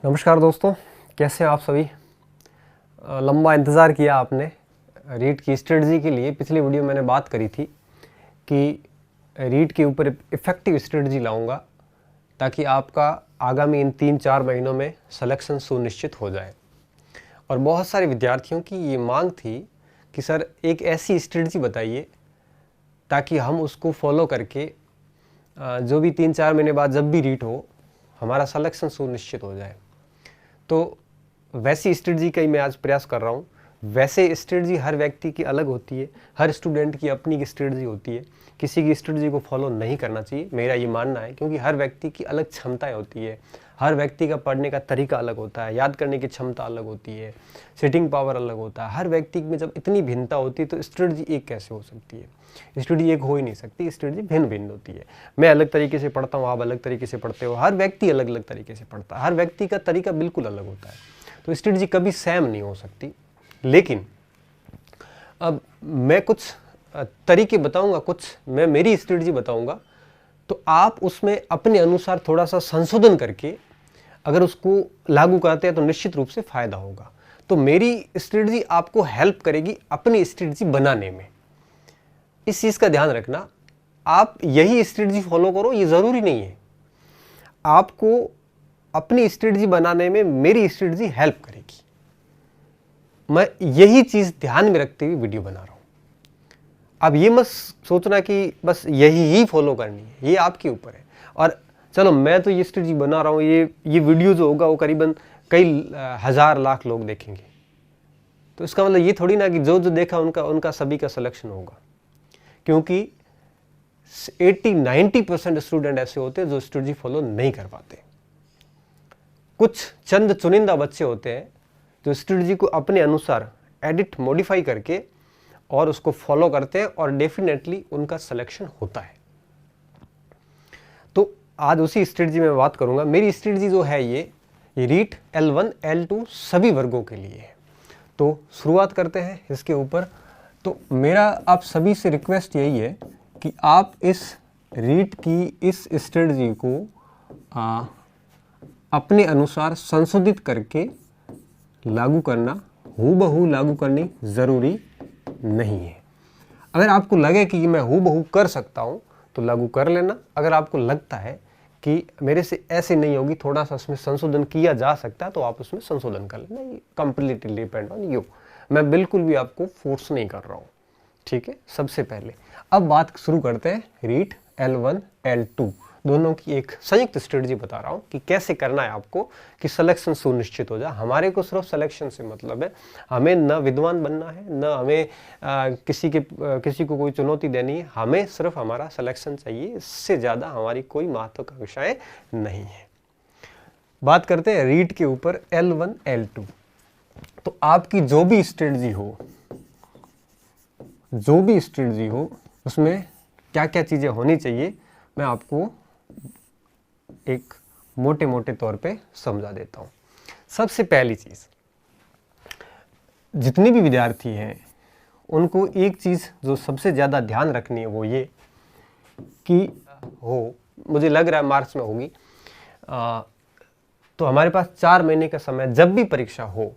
नमस्कार दोस्तों, कैसे हैं आप सभी। लंबा इंतज़ार किया आपने रीट की स्ट्रेटजी के लिए। पिछली वीडियो मैंने बात करी थी कि रीट के ऊपर इफ़ेक्टिव स्ट्रेटजी लाऊंगा ताकि आपका आगामी इन 3-4 महीनों में सिलेक्शन सुनिश्चित हो जाए। और बहुत सारे विद्यार्थियों की ये मांग थी कि सर एक ऐसी स्ट्रेटजी बताइए ताकि हम उसको फॉलो करके जो भी 3-4 महीने बाद जब भी रीट हो हमारा सिलेक्शन सुनिश्चित हो जाए। तो वैसी स्ट्रेटजी का ही मैं आज प्रयास कर रहा हूँ। वैसे स्ट्रेटजी हर व्यक्ति की अलग होती है, हर स्टूडेंट की अपनी स्ट्रेटजी होती है। किसी की स्ट्रेटजी को फॉलो नहीं करना चाहिए, मेरा ये मानना है, क्योंकि हर व्यक्ति की अलग क्षमताएं होती है। हर व्यक्ति का पढ़ने का तरीका अलग होता है, याद करने की क्षमता अलग होती है, सिटिंग पावर अलग होता है। हर व्यक्ति में जब इतनी भिन्नता होती है तो स्ट्रेटजी एक कैसे हो सकती है। स्ट्रेटजी एक हो ही नहीं सकती, स्ट्रेटजी भिन्न भिन्न होती है। मैं अलग तरीके से पढ़ता हूँ, आप अलग तरीके से पढ़ते हो, हर व्यक्ति अलग अलग तरीके से पढ़ता है, हर व्यक्ति का तरीका बिल्कुल अलग होता है। तो स्ट्रेटजी कभी सेम नहीं हो सकती। लेकिन अब मैं कुछ तरीके बताऊंगा, मैं मेरी स्ट्रेटजी बताऊंगा, तो आप उसमें अपने अनुसार थोड़ा सा संशोधन करके अगर उसको लागू करते हैं तो निश्चित रूप से फायदा होगा। तो मेरी स्ट्रेटजी आपको हेल्प करेगी अपनी स्ट्रेटजी बनाने में। इस चीज का ध्यान रखना, आप यही स्ट्रेटजी फॉलो करो ये जरूरी नहीं है। आपको अपनी स्ट्रेटजी बनाने में मेरी स्ट्रेटजी हेल्प करेगी। मैं यही चीज ध्यान में रखते हुए वीडियो बना रहा हूं। अब ये मत सोचना कि बस यही ही फॉलो करनी है, ये आपके ऊपर है। और चलो मैं तो ये स्ट्रेटजी बना रहा हूं, ये वीडियो जो होगा वो करीबन कई हजार लाख लोग देखेंगे, तो इसका मतलब ये थोड़ी ना कि जो जो देखा उनका सभी का सिलेक्शन होगा। क्योंकि 80-90% स्टूडेंट ऐसे होते हैं जो स्ट्रेटजी फॉलो नहीं कर पाते। कुछ चंद चुनिंदा बच्चे होते हैं जो स्ट्रेटजी को अपने अनुसार एडिट मॉडिफाई करके और उसको फॉलो करते हैं और डेफिनेटली उनका सिलेक्शन होता है। तो आज उसी स्ट्रेटजी में बात करूंगा। मेरी स्ट्रेटजी जो है ये रीट L1 L2 सभी वर्गों के लिए है। तो शुरुआत करते हैं इसके ऊपर। तो मेरा आप सभी से रिक्वेस्ट यही है कि आप इस रीट की इस स्ट्रेटजी को अपने अनुसार संशोधित करके लागू करना, हूबहू लागू करनी ज़रूरी नहीं है। अगर आपको लगे कि मैं हूबहू कर सकता हूँ तो लागू कर लेना। अगर आपको लगता है कि मेरे से ऐसे नहीं होगी, थोड़ा सा उसमें संशोधन किया जा सकता है, तो आप उसमें संशोधन कर लेना। ये कंप्लीटली डिपेंड ऑन यू। मैं बिल्कुल भी आपको फोर्स नहीं कर रहा हूँ, ठीक है। सबसे पहले अब बात शुरू करते हैं रीट L1 L2 दोनों की एक संयुक्त स्ट्रेटजी बता रहा हूं कि कैसे करना है आपको कि सिलेक्शन सुनिश्चित हो जाए। हमारे को सिर्फ सिलेक्शन से मतलब है, हमें न विद्वान बनना है, न हमें किसी को कोई चुनौती देनी है। हमें सिर्फ हमारा सिलेक्शन चाहिए, इससे ज्यादा हमारी कोई महत्वाकांक्षाएं नहीं है। बात करते हैं रीट के ऊपर L1 L2। तो आपकी जो भी स्ट्रेटजी हो उसमें क्या क्या चीजें होनी चाहिए मैं आपको एक मोटे मोटे तौर पे समझा देता हूं। सबसे पहली चीज, जितने भी विद्यार्थी हैं उनको एक चीज जो सबसे ज्यादा ध्यान रखनी है वो ये कि मुझे लग रहा है मार्च में होगी, तो हमारे पास 4 महीने का समय, जब भी परीक्षा हो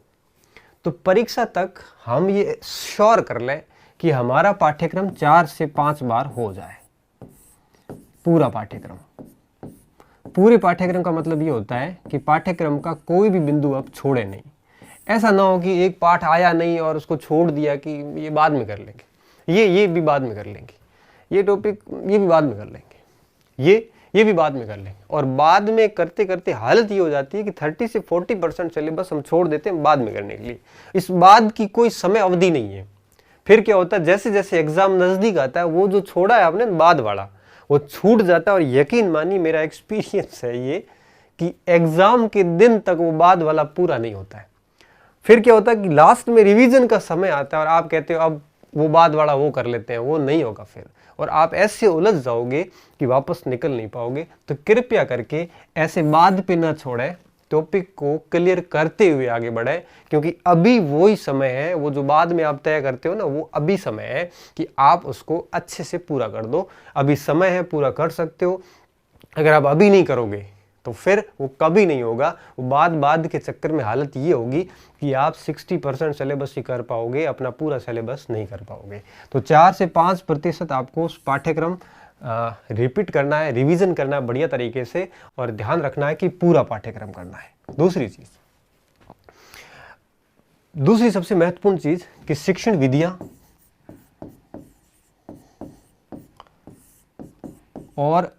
तो परीक्षा तक हम ये श्योर कर लें कि हमारा पाठ्यक्रम 4 से 5 बार हो जाए। पूरा पाठ्यक्रम, पूरे पाठ्यक्रम का मतलब ये होता है कि पाठ्यक्रम का कोई भी बिंदु आप छोड़े नहीं। ऐसा ना हो कि एक पाठ आया नहीं और उसको छोड़ दिया कि ये बाद में कर लेंगे, ये भी बाद में कर लेंगे, ये टॉपिक ये भी बाद में कर लेंगे, ये भी बाद में कर लेंगे। और बाद में करते करते हालत ये हो जाती है कि 30 से 40% सिलेबस हम छोड़ देते हैं बाद में करने के लिए। इस बाद की कोई समय अवधि नहीं है। फिर क्या होता है, जैसे जैसे एग्जाम नजदीक आता है वो जो छोड़ा है आपने बाद वाला वो छूट जाता है। और यकीन मानिए, मेरा एक्सपीरियंस है ये कि एग्जाम के दिन तक वो बाद वाला पूरा नहीं होता है। फिर क्या होता है कि लास्ट में रिवीजन का समय आता है और आप कहते हो अब वो बाद वाला वो कर लेते हैं, वो नहीं होगा फिर, और आप ऐसे उलझ जाओगे कि वापस निकल नहीं पाओगे। तो कृपया करके ऐसे बाद पे ना छोड़े, टॉपिक को क्लियर करते हुए आगे बढ़े, क्योंकि अभी वही समय है, वो जो बाद में आप तय करते हो ना, वो अभी समय है कि आप उसको अच्छे से पूरा कर दो। अभी समय है, पूरा कर सकते हो। अगर आप अभी नहीं करोगे तो फिर वो कभी नहीं होगा। वो बाद के चक्कर में हालत ये होगी कि आप 60% सिलेबस ही कर पाओगे, अपना पूरा सिलेबस नहीं कर पाओगे। तो 4 से 5% आपको उस पाठ्यक्रम रिपीट करना है, रिवीजन करना है बढ़िया तरीके से, और ध्यान रखना है कि पूरा पाठ्यक्रम करना है। दूसरी सबसे महत्वपूर्ण चीज कि शिक्षण विधियां और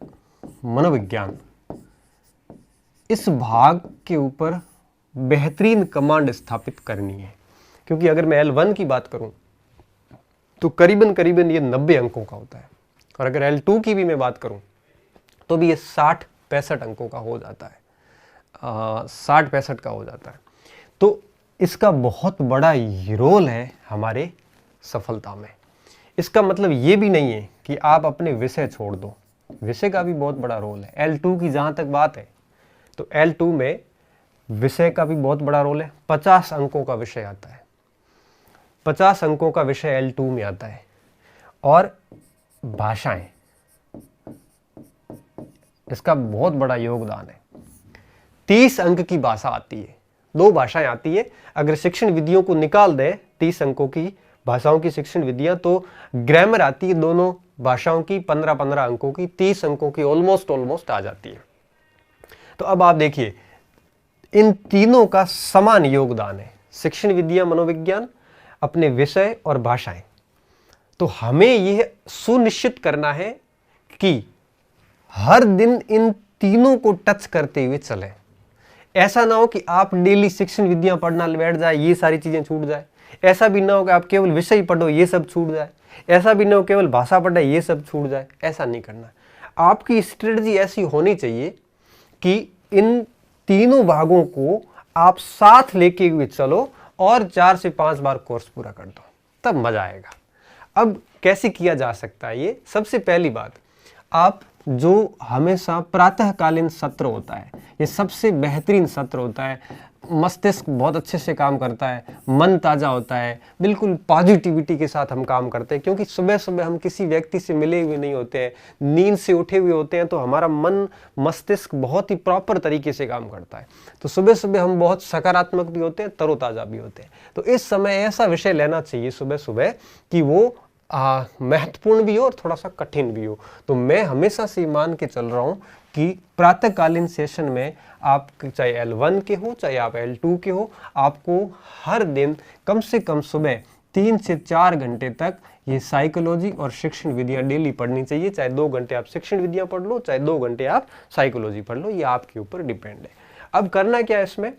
मनोविज्ञान इस भाग के ऊपर बेहतरीन कमांड स्थापित करनी है। क्योंकि अगर मैं L1 की बात करूं तो करीबन ये 90 अंकों का होता है, और अगर L2 की भी मैं बात करूं तो भी ये 60-65 अंकों का हो जाता है, 60-65 का हो जाता है। तो इसका बहुत बड़ा रोल है हमारे सफलता में। इसका मतलब ये भी नहीं है कि आप अपने विषय छोड़ दो, विषय का भी बहुत बड़ा रोल है। L2 की जहाँ तक बात है तो L2 में विषय का भी बहुत बड़ा रोल है। 50 अंकों का विषय आता है, 50 अंकों का विषय L2 में आता है। और भाषाएं, इसका बहुत बड़ा योगदान है। 30 अंक की भाषा आती है, 2 भाषाएं आती है। अगर शिक्षण विधियों को निकाल दे 30 अंकों की भाषाओं की शिक्षण विधियां, तो ग्रामर आती है दोनों भाषाओं की 15-15 अंकों की, 30 अंकों की ऑलमोस्ट आ जाती है। तो अब आप देखिए इन तीनों का समान योगदान है, शिक्षण विधियां, मनोविज्ञान, अपने विषय और भाषाएं। तो हमें यह सुनिश्चित करना है कि हर दिन इन तीनों को टच करते हुए चलें। ऐसा ना हो कि आप डेली शिक्षण विधियां पढ़ना बैठ जाए, ये सारी चीजें छूट जाए। ऐसा भी ना हो कि आप केवल विषय पढ़ो, ये सब छूट जाए। ऐसा भी ना हो केवल भाषा पढ़े, ये सब छूट जाए। ऐसा नहीं करना। आपकी स्ट्रेटजी ऐसी होनी चाहिए कि इन तीनों भागों को आप साथ लेके हुए चलो और 4 से 5 बार कोर्स पूरा कर दो, तब मजा आएगा। अब कैसे किया जा सकता है ये? सबसे पहली बात, आप जो हमेशा प्रातःकालीन सत्र होता है, ये सबसे बेहतरीन सत्र होता है। मस्तिष्क बहुत अच्छे से काम करता है, मन ताज़ा होता है, बिल्कुल पॉजिटिविटी के साथ हम काम करते हैं। क्योंकि सुबह सुबह हम किसी व्यक्ति से मिले हुए नहीं होते हैं, नींद से उठे हुए होते हैं, तो हमारा मन मस्तिष्क बहुत ही प्रॉपर तरीके से काम करता है। तो सुबह सुबह हम बहुत सकारात्मक भी होते हैं, तरोताज़ा भी होते हैं। तो इस समय ऐसा विषय लेना चाहिए सुबह सुबह कि वो महत्वपूर्ण भी हो और थोड़ा सा कठिन भी हो। तो मैं हमेशा से मान के चल रहा हूँ कि प्रातःकालीन सेशन में आप चाहे L1 के हो चाहे आप L2 के हो, आपको हर दिन कम से कम सुबह 3 से 4 घंटे तक ये साइकोलॉजी और शिक्षण विधियां डेली पढ़नी चाहिए। चाहे 2 घंटे आप शिक्षण विधियां पढ़ लो, चाहे 2 घंटे आप साइकोलॉजी पढ़ लो, ये आपके ऊपर डिपेंड है। अब करना क्या है इसमें?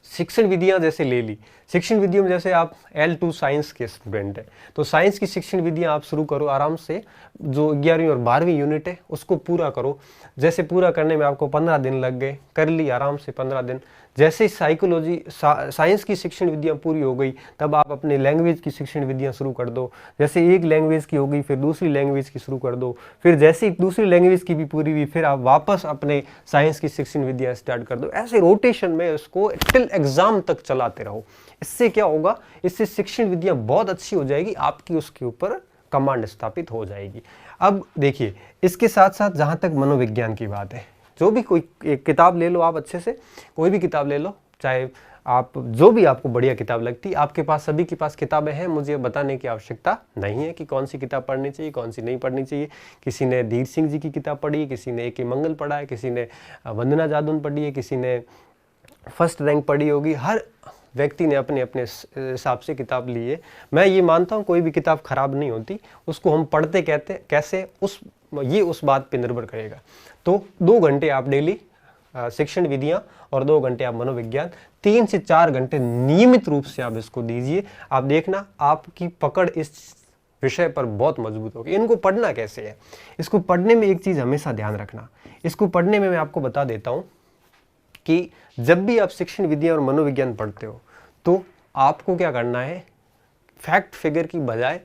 शिक्षण विधियां जैसे ले ली, शिक्षण विधियों में जैसे आप L2 साइंस के स्टूडेंट हैं तो साइंस की शिक्षण विधियां आप शुरू करो आराम से। जो 11वीं और 12वीं यूनिट है उसको पूरा करो। जैसे पूरा करने में आपको 15 दिन लग गए, कर ली आराम से 15 दिन। जैसे साइकोलॉजी साइंस की शिक्षण विधियां पूरी हो गई, तब आप अपने लैंग्वेज की शिक्षण विधियां शुरू कर दो। जैसे एक लैंग्वेज की हो गई, फिर दूसरी लैंग्वेज की शुरू कर दो। फिर जैसे दूसरी लैंग्वेज की भी पूरी हुई, फिर आप वापस अपने साइंस की शिक्षण विधियां स्टार्ट कर दो। ऐसे रोटेशन में उसको टिल एग्जाम तक चलाते रहो। इससे क्या होगा? इससे शिक्षण विधियां बहुत अच्छी हो जाएगी, आपकी उसके ऊपर कमांड स्थापित हो जाएगी। अब देखिए, इसके साथ साथ जहां तक मनोविज्ञान की बात है, जो भी कोई एक किताब ले लो आप, अच्छे से कोई भी किताब ले लो, चाहे आप जो भी आपको बढ़िया किताब लगती, आपके पास सभी के पास किताबें हैं, मुझे बताने की आवश्यकता नहीं है कि कौन सी किताब पढ़नी चाहिए कौन सी नहीं पढ़नी चाहिए। किसी ने धीर सिंह जी की किताब पढ़ी, किसी ने A.K. मंगल पढ़ा है, किसी ने वंदना जादून पढ़ी है, किसी ने फर्स्ट रैंक पढ़ी होगी। हर व्यक्ति ने अपने अपने हिसाब से किताब ली है। मैं ये मानता हूँ कोई भी किताब खराब नहीं होती, उसको हम पढ़ते कहते कैसे उस बात पे निर्भर करेगा। तो 2 घंटे आप डेली शिक्षण विधियां और 2 घंटे आप मनोविज्ञान, 3 से 4 घंटे नियमित रूप से आप इसको दीजिए। आप देखना आपकी पकड़ इस विषय पर बहुत मजबूत होगी। इनको पढ़ना कैसे है? इसको पढ़ने में एक चीज हमेशा ध्यान रखना, इसको पढ़ने में मैं आपको बता देता हूँ कि जब भी आप शिक्षण विधियां और मनोविज्ञान पढ़ते हो तो आपको क्या करना है, फैक्ट फिगर की बजाय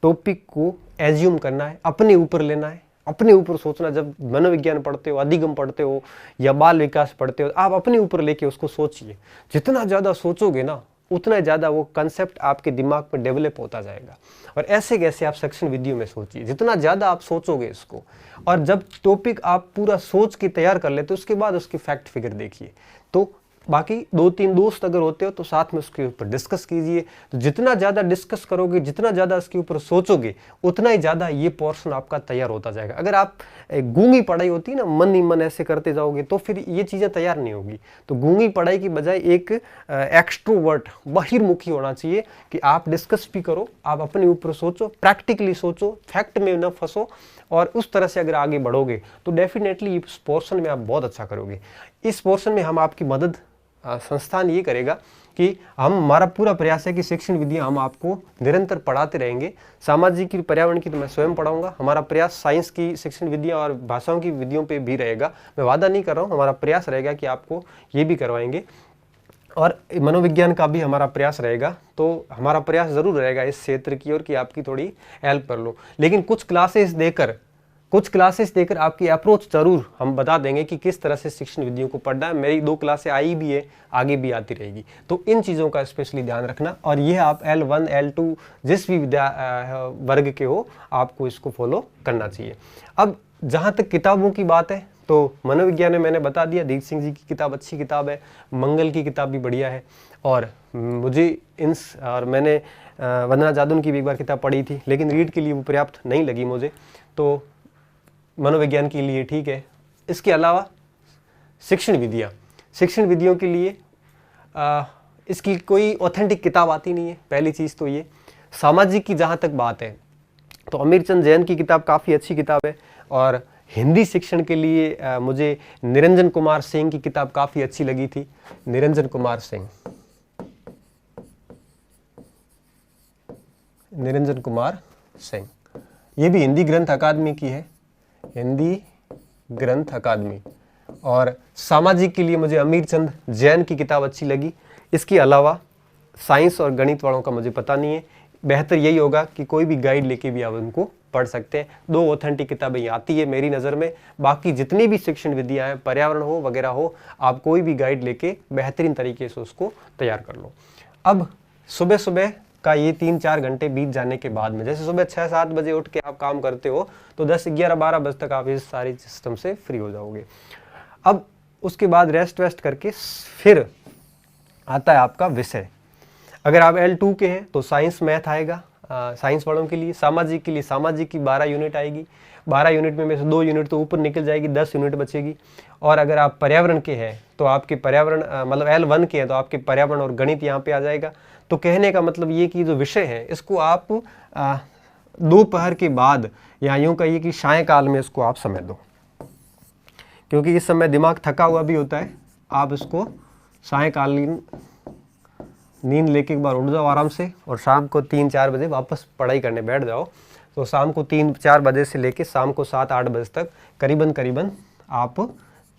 टॉपिक को एज्यूम करना है, अपने ऊपर लेना है, अपने ऊपर सोचना। जब मनोविज्ञान पढ़ते हो, अधिगम पढ़ते हो या बाल विकास पढ़ते हो, आप अपने ऊपर लेके उसको सोचिए। जितना ज़्यादा सोचोगे ना, उतना ज़्यादा वो कंसेप्ट आपके दिमाग में डेवलप होता जाएगा। और ऐसे कैसे आप सेक्शन विधियों में सोचिए, जितना ज़्यादा आप सोचोगे इसको, और जब टॉपिक आप पूरा सोच के तैयार कर लेते हो उसके बाद उसकी फैक्ट फिगर देखिए। तो बाकी 2-3 दोस्त अगर होते हो तो साथ में उसके ऊपर डिस्कस कीजिए। तो जितना ज़्यादा डिस्कस करोगे, जितना ज़्यादा इसके ऊपर सोचोगे, उतना ही ज़्यादा ये पोर्शन आपका तैयार होता जाएगा। अगर आप गूंगी पढ़ाई होती है ना, मन ही मन ऐसे करते जाओगे, तो फिर ये चीज़ें तैयार नहीं होगी। तो गूंगी पढ़ाई की बजाय एक एक्सट्रोवर्ट, बहिर्मुखी होना चाहिए कि आप डिस्कस भी करो, आप अपने ऊपर सोचो, प्रैक्टिकली सोचो, फैक्ट में न फंसो, और उस तरह से अगर आगे बढ़ोगे तो डेफिनेटली इस पोर्शन में आप बहुत अच्छा करोगे। इस पोर्शन में हम आपकी मदद संस्थान ये करेगा कि हमारा पूरा प्रयास है कि शिक्षण विधियां हम आपको निरंतर पढ़ाते रहेंगे। सामाजिक की, पर्यावरण की तो मैं स्वयं पढ़ाऊंगा। हमारा प्रयास साइंस की शिक्षण विधियां और भाषाओं की विधियों पे भी रहेगा। मैं वादा नहीं कर रहा हूँ, हमारा प्रयास रहेगा कि आपको ये भी करवाएंगे। और मनोविज्ञान का भी हमारा प्रयास रहेगा। तो हमारा प्रयास ज़रूर रहेगा इस क्षेत्र की ओर कि आपकी थोड़ी हेल्प कर लो। लेकिन कुछ क्लासेस देकर आपकी अप्रोच जरूर हम बता देंगे कि किस तरह से शिक्षण विधियों को पढ़ना है। मेरी 2 क्लासें आई भी है, आगे भी आती रहेगी। तो इन चीज़ों का स्पेशली ध्यान रखना। और यह आप L1 L2 जिस भी वर्ग के हो, आपको इसको फॉलो करना चाहिए। अब जहाँ तक किताबों की बात है तो मनोविज्ञान में मैंने बता दिया, दीप सिंह जी की किताब अच्छी किताब है, मंगल की किताब भी बढ़िया है। और मुझे और मैंने वंदना जादून की भी एक बार किताब पढ़ी थी, लेकिन रीड के लिए वो पर्याप्त नहीं लगी मुझे, तो मनोविज्ञान के लिए ठीक है। इसके अलावा शिक्षण विधियों के लिए इसकी कोई ऑथेंटिक किताब आती नहीं है, पहली चीज़ तो ये। सामाजिक की जहाँ तक बात है तो अमीरचंद जैन की किताब काफ़ी अच्छी किताब है। और हिंदी शिक्षण के लिए मुझे निरंजन कुमार सिंह की किताब काफ़ी अच्छी लगी थी। निरंजन कुमार सिंह, ये भी हिंदी ग्रंथ अकादमी की है, हिंदी ग्रंथ अकादमी। और सामाजिक के लिए मुझे अमीरचंद जैन की किताब अच्छी लगी। इसके अलावा साइंस और गणित वालों का मुझे पता नहीं है। बेहतर यही होगा कि कोई भी गाइड लेके भी आप उनको पढ़ सकते हैं। 2 ऑथेंटिक किताबें आती है मेरी नज़र में। बाकी जितनी भी शिक्षण विधियाँ हैं, पर्यावरण हो वगैरह हो, आप कोई भी गाइड लेके बेहतरीन तरीके से उसको तैयार कर लो। अब सुबह का ये 3-4 घंटे बीत जाने के बाद में, जैसे सुबह 6-7 बजे उठ के आप काम करते हो तो 10-11-12 बजे तक आप इस सारी सिस्टम से फ्री हो जाओगे। अब उसके बाद रेस्ट करके फिर आता है आपका विषय। अगर आप L2 के हैं तो साइंस मैथ आएगा, साइंस वालों के लिए। सामाजिक के लिए सामाजिक की 12 यूनिट आएगी। 12 यूनिट में से 2 यूनिट तो ऊपर निकल जाएगी, 10 यूनिट बचेगी। और अगर आप पर्यावरण के हैं तो आपके पर्यावरण मतलब L1 के हैं तो आपके पर्यावरण और गणित यहाँ पे आ जाएगा। तो कहने का मतलब ये कि जो विषय है इसको आप दोपहर के बाद, या यूँ कहिए कि सायंकाल में इसको आप समय दो, क्योंकि इस समय दिमाग थका हुआ भी होता है। आप इसको सायंकालीन नींद लेके एक बार उठ जाओ आराम से, और शाम को 3-4 बजे वापस पढ़ाई करने बैठ जाओ। तो शाम को 3-4 बजे से लेके शाम को 7-8 बजे तक करीबन आप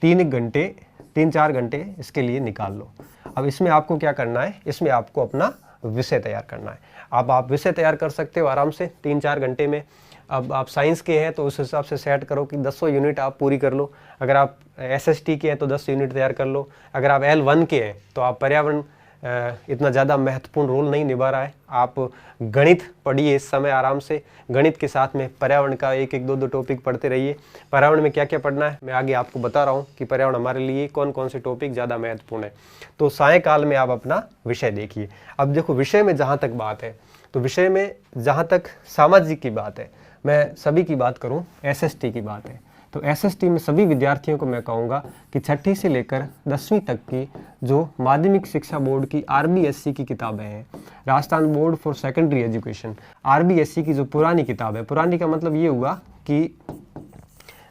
3-4 घंटे इसके लिए निकाल लो। अब इसमें आपको क्या करना है, इसमें आपको अपना विषय तैयार करना है। अब आप विषय तैयार कर सकते हो आराम से 3-4 घंटे में। अब आप साइंस के हैं तो उस हिसाब से सेट करो कि 10 यूनिट आप पूरी कर लो। अगर आप SST के हैं तो 10 यूनिट तैयार कर लो। अगर आप L1 के हैं तो आप पर्यावरण इतना ज़्यादा महत्वपूर्ण रोल नहीं निभा रहा है। आप गणित पढ़िए इस समय आराम से, गणित के साथ में पर्यावरण का 1-1, 2-2 टॉपिक पढ़ते रहिए। पर्यावरण में क्या क्या पढ़ना है मैं आगे आपको बता रहा हूँ कि पर्यावरण हमारे लिए कौन कौन से टॉपिक ज़्यादा महत्वपूर्ण है। तो सायंकाल में आप अपना विषय देखिए। अब देखो, विषय में जहाँ तक बात है, तो विषय में जहाँ तक सामाजिक की बात है, मैं सभी की बात करूँ, SST की बात है, तो SST में सभी विद्यार्थियों को मैं कहूँगा कि 6ठी से लेकर 10वीं तक की जो माध्यमिक शिक्षा बोर्ड की RBSC की किताबें हैं, Rajasthan board for secondary education, RBSC की जो पुरानी किताब है, पुरानी का मतलब ये हुआ कि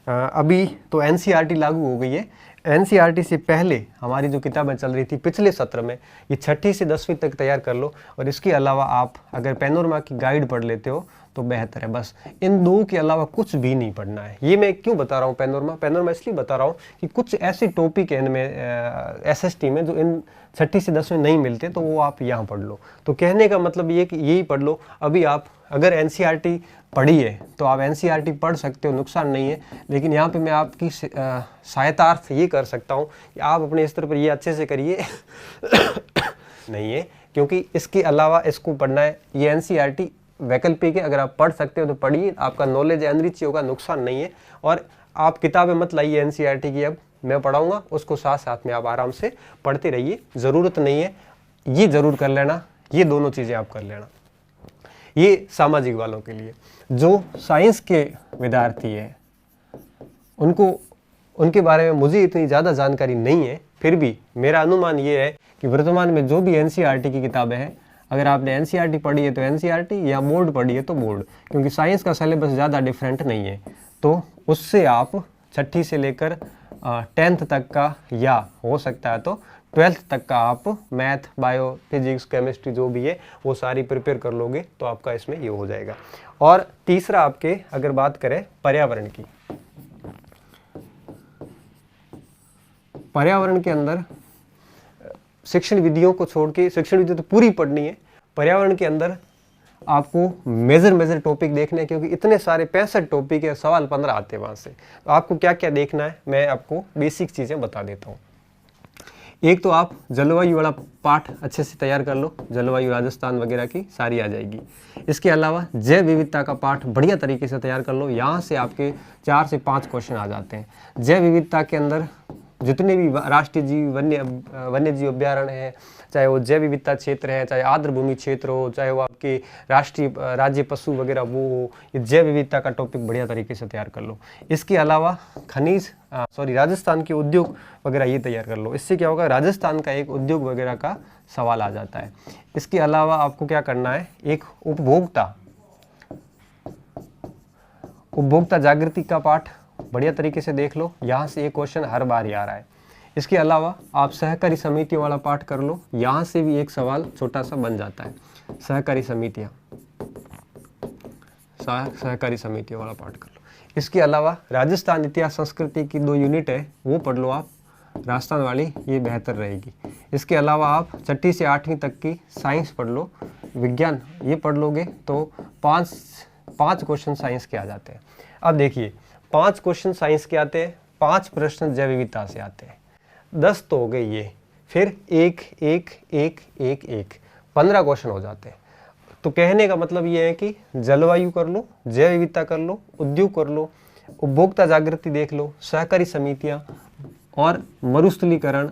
अभी तो NCERT लागू हो गई है। NCERT से पहले हमारी जो किताबें चल रही थी पिछले सत्र में, ये 6ठी से 10वीं तक तैयार कर लो। और इसके अलावा आप अगर पैनोरमा की गाइड पढ़ लेते हो तो बेहतर है। बस इन 2 के अलावा कुछ भी नहीं पढ़ना है। ये मैं क्यों बता रहा हूँ पैनोरमा इसलिए बता रहा हूँ कि कुछ ऐसे टॉपिक है इनमें SST में जो इन 6ठी से 10वीं नहीं मिलते, तो वो आप यहाँ पढ़ लो। तो कहने का मतलब ये कि यही पढ़ लो। अभी आप अगर NCERT पढ़ी है तो आप NCERT पढ़ सकते हो, नुकसान नहीं है। लेकिन यहाँ पे मैं आपकी सहायतार्थ ये कर सकता हूँ कि आप अपने स्तर पर ये अच्छे से करिए नहीं है क्योंकि इसके अलावा इसको पढ़ना है। ये एनसीईआरटी वैकल्पिक है, अगर आप पढ़ सकते हो तो पढ़िए, आपका नॉलेज एनरिच होगा, नुकसान नहीं है। और आप किताबें मत लाइए एनसीईआरटी की, अब मैं पढ़ाऊंगा उसको साथ साथ में आप आराम से पढ़ते रहिए, ज़रूरत नहीं है। ये ज़रूर कर लेना, ये दोनों चीज़ें आप कर लेना। ये सामाजिक वालों के लिए। जो साइंस के विद्यार्थी हैं उनको, उनके बारे में मुझे इतनी ज़्यादा जानकारी नहीं है, फिर भी मेरा अनुमान ये है कि वर्तमान में जो भी एनसीईआरटी की किताबें हैं, अगर आपने एनसीईआरटी पढ़ी है तो एनसीईआरटी, या बोर्ड पढ़ी है तो बोर्ड, क्योंकि साइंस का सिलेबस ज़्यादा डिफरेंट नहीं है, तो उससे आप छठी से लेकर 10th तक का, या हो सकता है तो 12th तक का आप मैथ, बायो, फिजिक्स, केमिस्ट्री जो भी है वो सारी प्रिपेयर कर लोगे तो आपका इसमें ये हो जाएगा। और तीसरा आपके अगर बात करें पर्यावरण की, पर्यावरण के अंदर शिक्षण विधियों को छोड़ के, शिक्षण विधि तो पूरी पढ़नी है, पर्यावरण के अंदर आपको मेजर टॉपिक देखने हैं, क्योंकि इतने सारे 65 टॉपिक है, सवाल 15 आते हैं वहाँ से। तो आपको क्या क्या देखना है मैं आपको बेसिक चीज़ें बता देता हूँ। एक तो आप जलवायु वाला पाठ अच्छे से तैयार कर लो, जलवायु राजस्थान वगैरह की सारी आ जाएगी। इसके अलावा जैव विविधता का पाठ बढ़िया तरीके से तैयार कर लो, यहाँ से आपके 4 से 5 क्वेश्चन आ जाते हैं। जैव विविधता के अंदर जितने भी राष्ट्रीय जीव वन्य जीव अभ्यारण्य है, चाहे वो जैव विविधता क्षेत्र है, चाहे आर्द्र भूमि क्षेत्र हो, चाहे वो आपके राष्ट्रीय राज्य पशु वगैरह वो हो, ये जैव विविधता का टॉपिक बढ़िया तरीके से तैयार कर लो। इसके अलावा राजस्थान के उद्योग वगैरह ये तैयार कर लो। इससे क्या होगा, राजस्थान का एक उद्योग वगैरह का सवाल आ जाता है। इसके अलावा आपको क्या करना है, एक उपभोक्ता जागृति का पाठ बढ़िया तरीके से देख लो, यहाँ से एक क्वेश्चन हर बार ही आ रहा है। इसके अलावा आप सहकारी समितियों वाला पाठ कर लो, यहाँ से भी एक सवाल छोटा सा बन जाता है। सहकारी समितियों वाला पाठ कर लो। इसके अलावा राजस्थान इतिहास संस्कृति की 2 यूनिट है, वो पढ़ लो आप, राजस्थान वाली, ये बेहतर रहेगी। इसके अलावा आप 6ठी से 8वीं तक की साइंस पढ़ लो, विज्ञान ये पढ़ लोगे तो 5 क्वेश्चन साइंस के आ जाते हैं। अब देखिए 5 क्वेश्चन साइंस के आते हैं, 5 प्रश्न जैव विविधता से आते हैं, 10 तो हो गए ये, फिर 1 1 1 1 1 15 क्वेश्चन हो जाते हैं। तो कहने का मतलब ये है कि जलवायु कर लो, जैव विविधता कर लो, उद्योग कर लो, उपभोक्ता जागृति देख लो, सहकारी समितियां और मरुस्थलीकरण,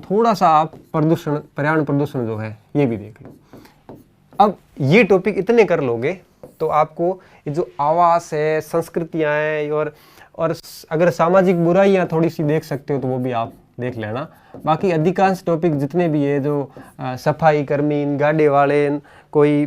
थोड़ा सा आप पर्यावरण प्रदूषण जो है ये भी देख लो। अब ये टॉपिक इतने कर लोगे तो आपको ये जो आवास है, संस्कृतियां हैं, और अगर सामाजिक बुराइयां थोड़ी सी देख सकते हो तो वो भी आप देख लेना। बाकी अधिकांश टॉपिक जितने भी है, जो सफाई कर्मी, गाड़े वाले, कोई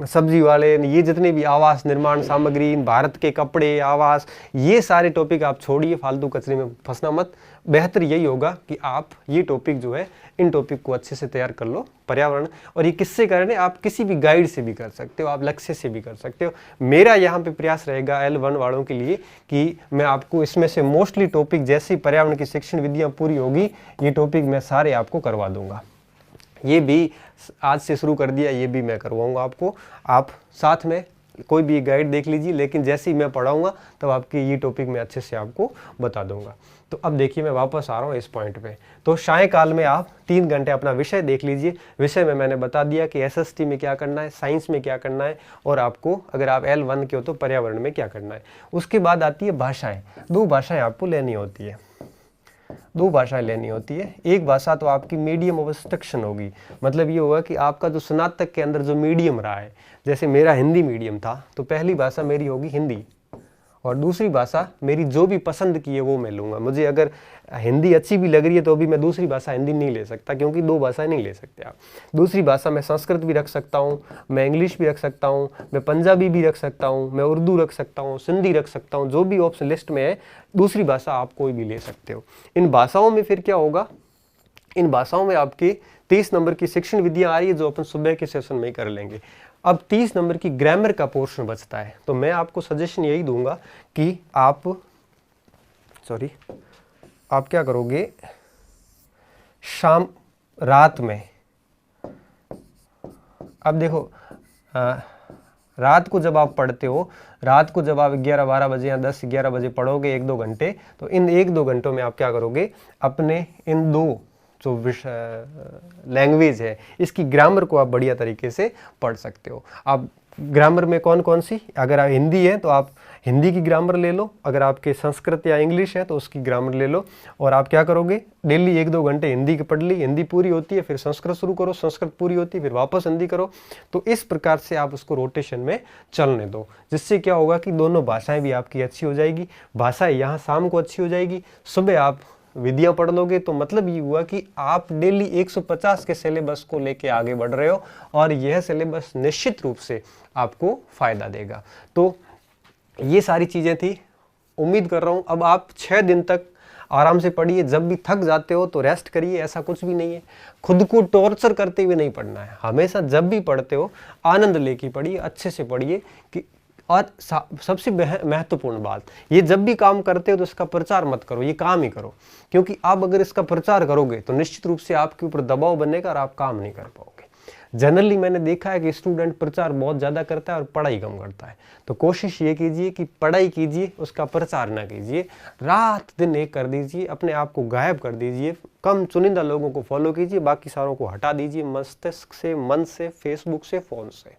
सब्जी वाले, ये जितने भी आवास निर्माण सामग्री, भारत के कपड़े, आवास, ये सारे टॉपिक आप छोड़िए, फालतू कचरे में फंसना मत। बेहतर यही होगा कि आप ये टॉपिक जो है, इन टॉपिक को अच्छे से तैयार कर लो। पर्यावरण, और ये किससे करने, आप किसी भी गाइड से भी कर सकते हो, आप लक्ष्य से भी कर सकते हो। मेरा यहाँ पे प्रयास रहेगा L1 वालों के लिए कि मैं आपको इसमें से मोस्टली टॉपिक, जैसे पर्यावरण की शिक्षण विधियाँ पूरी होगी, ये टॉपिक मैं सारे आपको करवा दूंगा। ये भी आज से शुरू कर दिया, ये भी मैं करवाऊंगा आपको। आप साथ में कोई भी गाइड देख लीजिए, लेकिन जैसे ही मैं पढ़ाऊंगा तब आपके ये टॉपिक मैं अच्छे से आपको बता दूंगा। तो अब देखिए मैं वापस आ रहा हूँ इस पॉइंट पे। तो सायंकाल में आप 3 घंटे अपना विषय देख लीजिए। विषय में मैंने बता दिया कि SST में क्या करना है, साइंस में क्या करना है, और आपको अगर आप L1 के हो तो पर्यावरण में क्या करना है। उसके बाद आती है भाषाएं। 2 भाषाएं आपको लेनी होती है, 2 भाषाएं लेनी होती है। एक भाषा तो आपकी मीडियम ऑफ इंस्ट्रक्शन होगी, मतलब ये होगा कि आपका जो स्नातक के अंदर जो मीडियम रहा है, जैसे मेरा हिंदी मीडियम था तो पहली भाषा मेरी होगी हिंदी, और दूसरी भाषा मेरी जो भी पसंद की है वो मैं लूँगा। मुझे अगर हिंदी अच्छी भी लग रही है तो भी मैं दूसरी भाषा हिंदी नहीं ले सकता, क्योंकि 2 भाषाएं नहीं ले सकते आप। दूसरी भाषा मैं संस्कृत भी रख सकता हूँ, मैं इंग्लिश भी रख सकता हूँ, मैं पंजाबी भी रख सकता हूँ, मैं उर्दू रख सकता हूँ, सिंधी रख सकता हूँ, जो भी ऑप्शन लिस्ट में है दूसरी भाषा आप कोई भी ले सकते हो। इन भाषाओं में फिर क्या होगा, इन भाषाओं में आपकी 30 नंबर की शिक्षण विधियाँ आ रही है, जो अपन सुबह के सेशन में ही कर लेंगे। अब 30 नंबर की ग्रामर का पोर्शन बचता है, तो मैं आपको सजेशन यही दूंगा कि आप क्या करोगे, शाम रात में, अब देखो रात को जब आप पढ़ते हो, रात को जब आप 11-12 बजे या 10-11 बजे पढ़ोगे 1-2 घंटे, तो इन 1-2 घंटों में आप क्या करोगे, अपने इन दो जो लैंग्वेज है इसकी ग्रामर को आप बढ़िया तरीके से पढ़ सकते हो। आप ग्रामर में कौन कौन सी, अगर आप हिंदी है तो आप हिंदी की ग्रामर ले लो, अगर आपके संस्कृत या इंग्लिश है तो उसकी ग्रामर ले लो, और आप क्या करोगे, डेली 1-2 घंटे हिंदी की पढ़ ली, हिंदी पूरी होती है फिर संस्कृत शुरू करो, संस्कृत पूरी होती है फिर वापस हिंदी करो। तो इस प्रकार से आप उसको रोटेशन में चलने दो, जिससे क्या होगा कि दोनों भाषाएं भी आपकी अच्छी हो जाएगी। भाषाएं यहाँ शाम को अच्छी हो जाएगी, सुबह आप विद्या पढ़ लोगे, तो मतलब ये हुआ कि आप डेली 150 के सिलेबस को लेके आगे बढ़ रहे हो, और यह सिलेबस निश्चित रूप से आपको फायदा देगा। तो ये सारी चीजें थी, उम्मीद कर रहा हूं अब आप 6 दिन तक आराम से पढ़िए। जब भी थक जाते हो तो रेस्ट करिए, ऐसा कुछ भी नहीं है, खुद को टॉर्चर करते हुए नहीं पढ़ना है। हमेशा जब भी पढ़ते हो आनंद लेके पढ़िए, अच्छे से पढ़िए कि, और सबसे महत्वपूर्ण बात, ये जब भी काम करते हो तो इसका प्रचार मत करो, ये काम ही करो, क्योंकि आप अगर इसका प्रचार करोगे तो निश्चित रूप से आपके ऊपर दबाव बनेगा और आप काम नहीं कर पाओगे। जनरली मैंने देखा है कि स्टूडेंट प्रचार बहुत ज़्यादा करता है और पढ़ाई कम करता है। तो कोशिश ये कीजिए कि पढ़ाई कीजिए, उसका प्रचार ना कीजिए, रात दिन एक कर दीजिए, अपने आप को गायब कर दीजिए, कम चुनिंदा लोगों को फॉलो कीजिए, बाकी सारों को हटा दीजिए मस्तिष्क से, मन से, फेसबुक से, फ़ोन से,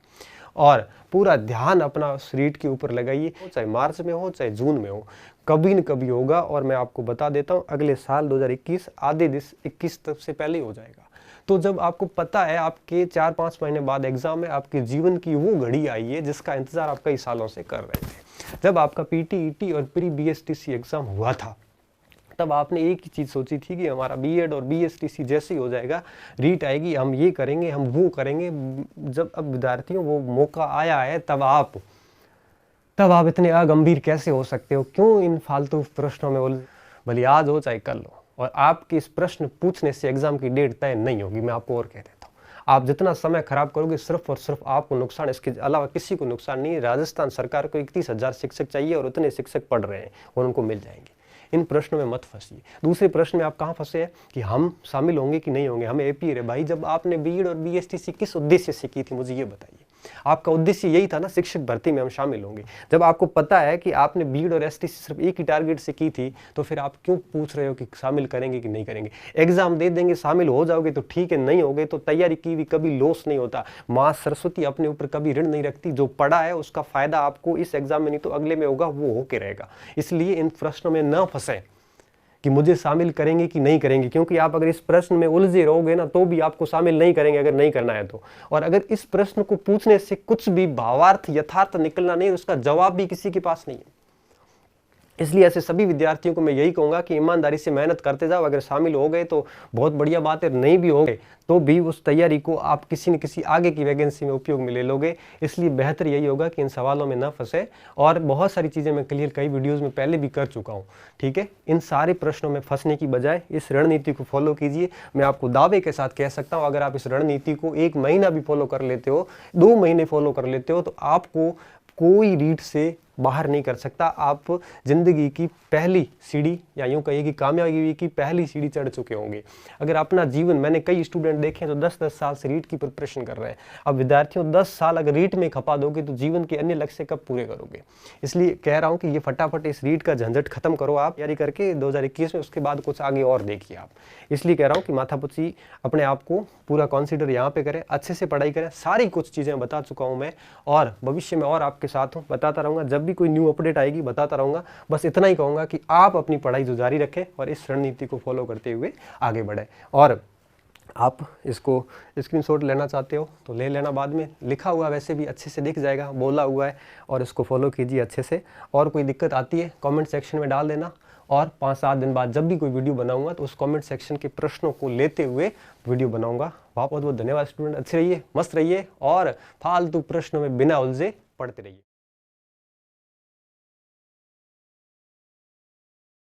और पूरा ध्यान अपना उस रीड के ऊपर लगाइए। चाहे मार्च में हो चाहे जून में हो, कभी न कभी होगा। और मैं आपको बता देता हूँ, अगले साल 2021 आधे 21 तक से पहले हो जाएगा। तो जब आपको पता है आपके 4-5 महीने बाद एग्जाम है, आपके जीवन की वो घड़ी आई है जिसका इंतजार आप कई सालों से कर रहे थे। जब आपका पीटी और प्री बीएसटीसी एग्जाम हुआ था, तब आपने एक ही चीज़ सोची थी कि हमारा बीएड और बीएसटीसी जैसे ही हो जाएगा, रीट आएगी, हम ये करेंगे, हम वो करेंगे। जब अब विद्यार्थियों वो मौका आया है, तब आप इतने अगंभीर कैसे हो सकते हो? क्यों इन फालतू प्रश्नों में भले आज हो चाहे कल हो। और आपके इस प्रश्न पूछने से एग्जाम की डेट तय नहीं होगी, मैं आपको और कह देता हूँ। आप जितना समय खराब करोगे सिर्फ और सिर्फ आपको नुकसान, इसके अलावा किसी को नुकसान नहीं है। राजस्थान सरकार को 31,000 शिक्षक चाहिए और उतने शिक्षक पढ़ रहे हैं और उनको मिल जाएंगे। इन प्रश्नों में मत फंसिए। दूसरे प्रश्न में आप कहाँ फंसे हैं कि हम शामिल होंगे कि नहीं होंगे, हमें एपी रे भाई। जब आपने बीएड और बीएसटीसी किस उद्देश्य से की थी, मुझे ये बताइए। आपका उद्देश्य यही था ना, शिक्षक भर्ती में हम शामिल होंगे। जब आपको पता है कि आपने बीएड और एसटीसी सिर्फ एक ही टारगेट से की थी, तो फिर आप क्यों पूछ रहे हो कि शामिल करेंगे कि नहीं करेंगे? एग्जाम दे देंगे, शामिल हो जाओगे तो ठीक है, नहीं होगे तो तैयारी की भी कभी लॉस नहीं होता। माँ सरस्वती अपने ऊपर कभी ऋण नहीं रखती। जो पढ़ा है उसका फायदा आपको इस एग्जाम में नहीं तो अगले में होगा, वो होके रहेगा। इसलिए इन प्रश्नों में न फंसे कि मुझे शामिल करेंगे कि नहीं करेंगे, क्योंकि आप अगर इस प्रश्न में उलझे रहोगे ना, तो भी आपको शामिल नहीं करेंगे अगर नहीं करना है तो। और अगर इस प्रश्न को पूछने से कुछ भी भावार्थ यथार्थ निकलना नहीं, उसका जवाब भी किसी के पास नहीं है। इसलिए ऐसे सभी विद्यार्थियों को मैं यही कहूंगा कि ईमानदारी से मेहनत करते जाओ। अगर शामिल हो गए तो बहुत बढ़िया बात है, नहीं भी हो गए तो भी उस तैयारी को आप किसी न किसी आगे की वैकेंसी में उपयोग में ले लोगे। इसलिए बेहतर यही होगा कि इन सवालों में न फंसे। और बहुत सारी चीज़ें मैं क्लियर कई वीडियोज़ में पहले भी कर चुका हूँ, ठीक है। इन सारे प्रश्नों में फंसने की बजाय इस रणनीति को फॉलो कीजिए। मैं आपको दावे के साथ कह सकता हूँ, अगर आप इस रणनीति को 1 महीना भी फॉलो कर लेते हो, 2 महीने फॉलो कर लेते हो, तो आपको कोई रीट से बाहर नहीं कर सकता। आप जिंदगी की पहली सीढ़ी, या यूं कहिए कि कामयाबी की पहली सीढ़ी चढ़ चुके होंगे। अगर अपना जीवन, मैंने कई स्टूडेंट देखे हैं तो 10-10 साल से रीट की प्रिपरेशन कर रहे हैं। अब विद्यार्थियों 10 साल अगर रीट में खपा दोगे तो जीवन के अन्य लक्ष्य कब पूरे करोगे? इसलिए कह रहा हूं कि ये फटाफट इस रीट का झंझट खत्म करो आप, तैयारी करके 2021 में, उसके बाद कुछ आगे और देखिए आप। इसलिए कह रहा हूँ कि माथापुची अपने आप को पूरा कॉन्सिडर यहाँ पे करें, अच्छे से पढ़ाई करें। सारी कुछ चीज़ें बता चुका हूँ मैं, और भविष्य में और आपके साथ हूँ, बताता रहूँगा। जब भी कोई न्यू अपडेट आएगी बताता रहूँगा। बस इतना ही कहूँगा कि आप अपनी पढ़ाई जो जारी रखें और इस रणनीति को फॉलो करते हुए आगे बढ़ें। और आप इसको स्क्रीनशॉट लेना चाहते हो तो ले लेना, बाद में लिखा हुआ वैसे भी अच्छे से दिख जाएगा, बोला हुआ है, और इसको फॉलो कीजिए अच्छे से। और कोई दिक्कत आती है कमेंट सेक्शन में डाल देना, और 5-7 दिन बाद जब भी कोई वीडियो बनाऊंगा तो उस कमेंट सेक्शन के प्रश्नों को लेते हुए वीडियो बनाऊंगा। बहुत बहुत धन्यवाद स्टूडेंट, अच्छे रहिए, मस्त रहिए, और फालतू प्रश्नों में बिना उलझे पढ़ते रहिए।